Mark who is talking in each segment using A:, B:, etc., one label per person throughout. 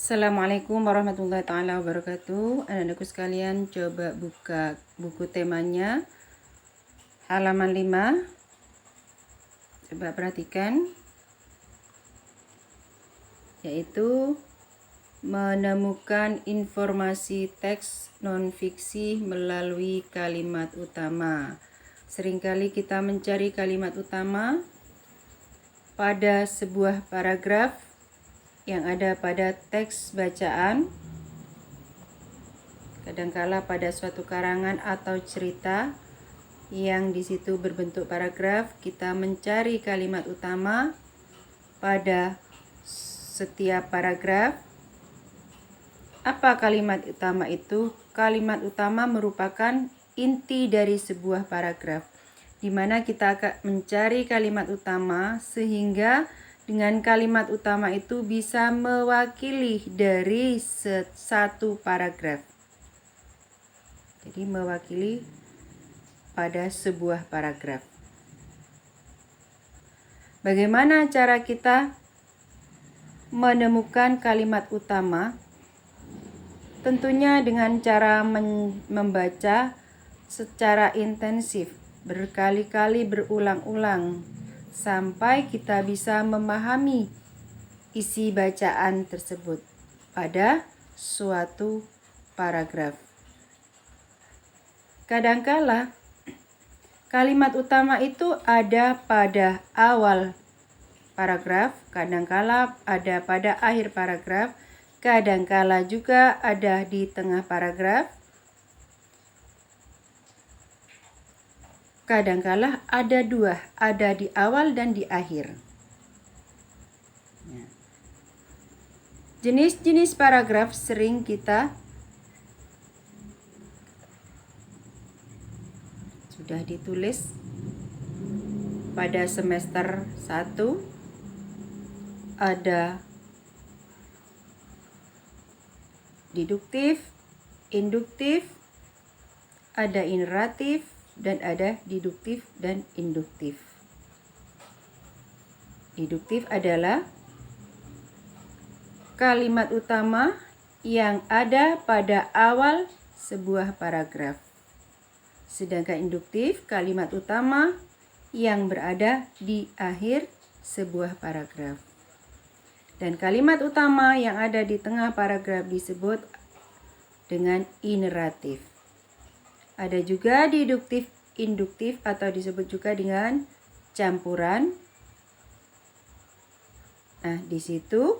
A: Assalamualaikum warahmatullahi taala wabarakatuh. Anak-anakku sekalian, coba buka buku temanya halaman 5. Coba perhatikan, yaitu menemukan informasi teks non-fiksi melalui kalimat utama. Seringkali kita mencari kalimat utama pada sebuah paragraf yang ada pada teks bacaan, kadangkala pada suatu karangan atau cerita yang di situ berbentuk paragraf. Kita mencari kalimat utama pada setiap paragraf. Apa kalimat utama itu? Kalimat utama merupakan inti dari sebuah paragraf, di mana kita akan mencari kalimat utama sehingga dengan kalimat utama itu bisa mewakili dari satu paragraf. Jadi mewakili pada sebuah paragraf. Bagaimana cara kita menemukan kalimat utama? Tentunya dengan cara membaca secara intensif, berkali-kali berulang-ulang, sampai kita bisa memahami isi bacaan tersebut pada suatu paragraf. Kadangkala kalimat utama itu ada pada awal paragraf, kadangkala ada pada akhir paragraf, kadangkala juga ada di tengah paragraf, kadangkala ada dua, ada di awal dan di akhir. Jenis-jenis paragraf sering kita sudah ditulis pada semester 1. Ada deduktif, induktif, ada ineratif, dan ada deduktif dan induktif. Deduktif adalah kalimat utama yang ada pada awal sebuah paragraf. Sedangkan induktif, kalimat utama yang berada di akhir sebuah paragraf. Dan kalimat utama yang ada di tengah paragraf disebut dengan ineratif. Ada juga deduktif, induktif, atau disebut juga dengan campuran. Nah, di situ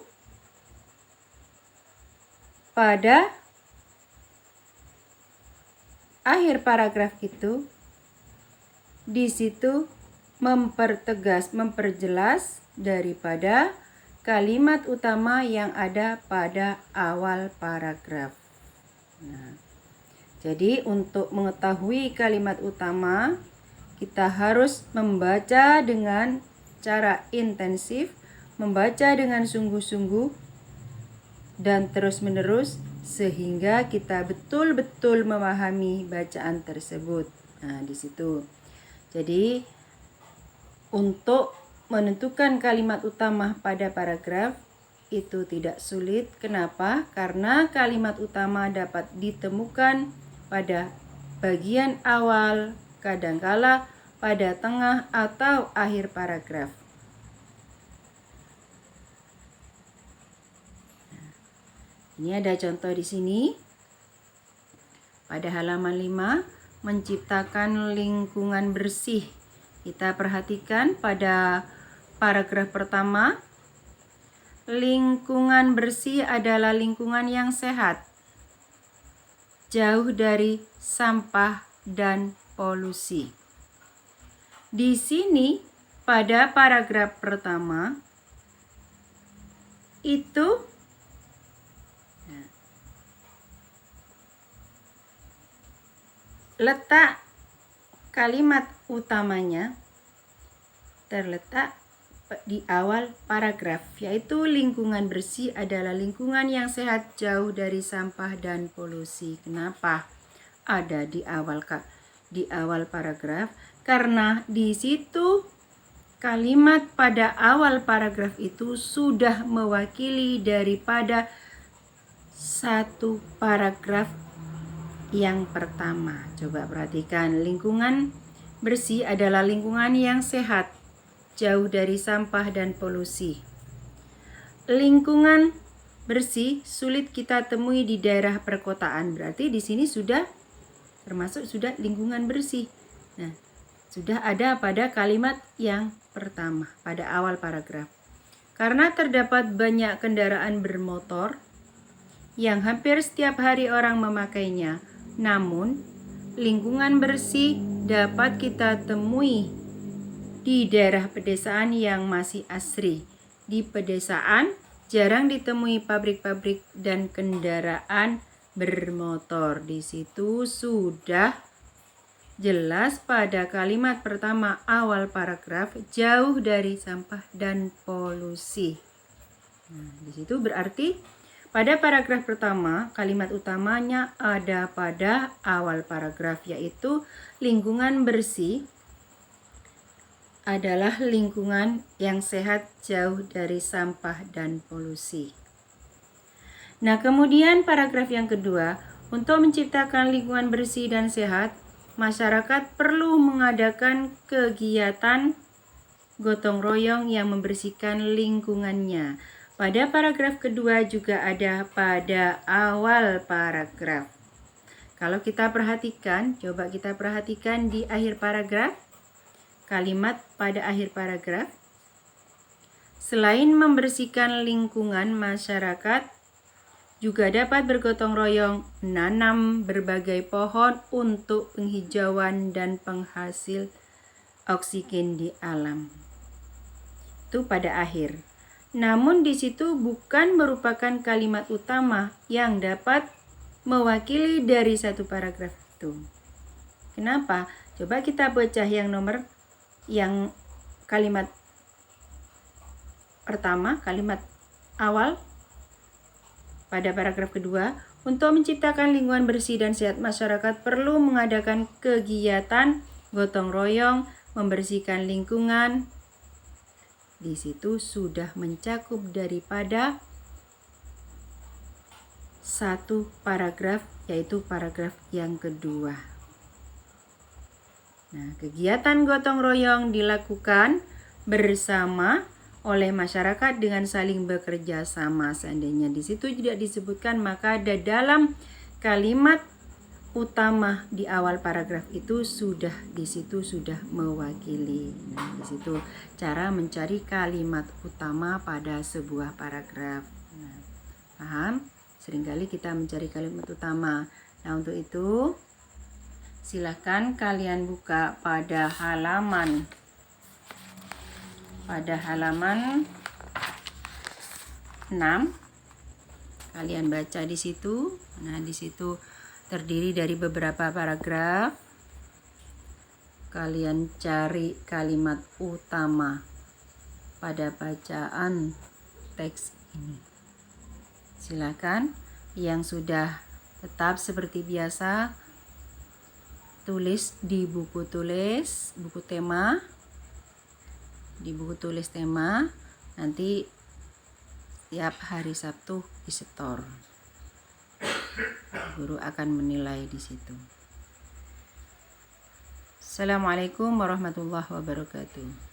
A: pada akhir paragraf itu, di situ mempertegas, memperjelas daripada kalimat utama yang ada pada awal paragraf. Nah, jadi untuk mengetahui kalimat utama, kita harus membaca dengan cara intensif, membaca dengan sungguh-sungguh dan terus-menerus sehingga kita betul-betul memahami bacaan tersebut. Nah, di situ. Jadi untuk menentukan kalimat utama pada paragraf itu tidak sulit. Kenapa? Karena kalimat utama dapat ditemukan pada bagian awal, kadangkala pada tengah atau akhir paragraf. Ini ada contoh di sini. Pada halaman 5, menciptakan lingkungan bersih. Kita perhatikan pada paragraf pertama, lingkungan bersih adalah lingkungan yang sehat, jauh dari sampah dan polusi. Di sini pada paragraf pertama itu letak kalimat utamanya terletak di awal paragraf, yaitu lingkungan bersih adalah lingkungan yang sehat, jauh dari sampah dan polusi. Kenapa ada di awal paragraf? Karena di situ kalimat pada awal paragraf itu sudah mewakili daripada satu paragraf yang pertama. Coba perhatikan, lingkungan bersih adalah lingkungan yang sehat, jauh dari sampah dan polusi. Lingkungan bersih sulit kita temui di daerah perkotaan. Berarti di sini sudah termasuk sudah lingkungan bersih. Nah, sudah ada pada kalimat yang pertama, pada awal paragraf. Karena terdapat banyak kendaraan bermotor yang hampir setiap hari orang memakainya. Namun, lingkungan bersih dapat kita temui di daerah pedesaan yang masih asri. Di pedesaan jarang ditemui pabrik-pabrik dan kendaraan bermotor. Di situ sudah jelas pada kalimat pertama awal paragraf, jauh dari sampah dan polusi. Nah, di situ berarti pada paragraf pertama, kalimat utamanya ada pada awal paragraf, yaitu lingkungan bersih adalah lingkungan yang sehat, jauh dari sampah dan polusi. Nah, kemudian paragraf yang kedua, untuk menciptakan lingkungan bersih dan sehat, masyarakat perlu mengadakan kegiatan gotong royong yang membersihkan lingkungannya. Pada paragraf kedua juga ada pada awal paragraf. Kalau kita perhatikan, coba kita perhatikan di akhir paragraf, kalimat pada akhir paragraf. Selain membersihkan lingkungan, masyarakat juga dapat bergotong royong menanam berbagai pohon untuk penghijauan dan penghasil oksigen di alam. Itu pada akhir. Namun di situ bukan merupakan kalimat utama yang dapat mewakili dari satu paragraf itu. Kenapa? Coba kita baca yang kalimat pertama, kalimat awal pada paragraf kedua. Untuk menciptakan lingkungan bersih dan sehat, masyarakat perlu mengadakan kegiatan gotong royong, membersihkan lingkungan. Di situ sudah mencakup daripada satu paragraf, yaitu paragraf yang kedua. Nah, kegiatan gotong royong dilakukan bersama oleh masyarakat dengan saling bekerja sama. Seandainya di situ tidak disebutkan, maka ada dalam kalimat utama di awal paragraf itu di situ sudah mewakili. Nah, di situ cara mencari kalimat utama pada sebuah paragraf. Nah, paham? Seringkali kita mencari kalimat utama. Nah, untuk itu silahkan kalian buka pada halaman 6. Kalian baca di situ. Nah, di situ terdiri dari beberapa paragraf. Kalian cari kalimat utama pada bacaan teks ini. Silakan yang sudah tetap seperti biasa tulis di buku tulis, buku tema. Di buku tulis tema nanti setiap hari Sabtu disetor. Guru akan menilai di situ. Assalamualaikum warahmatullahi wabarakatuh.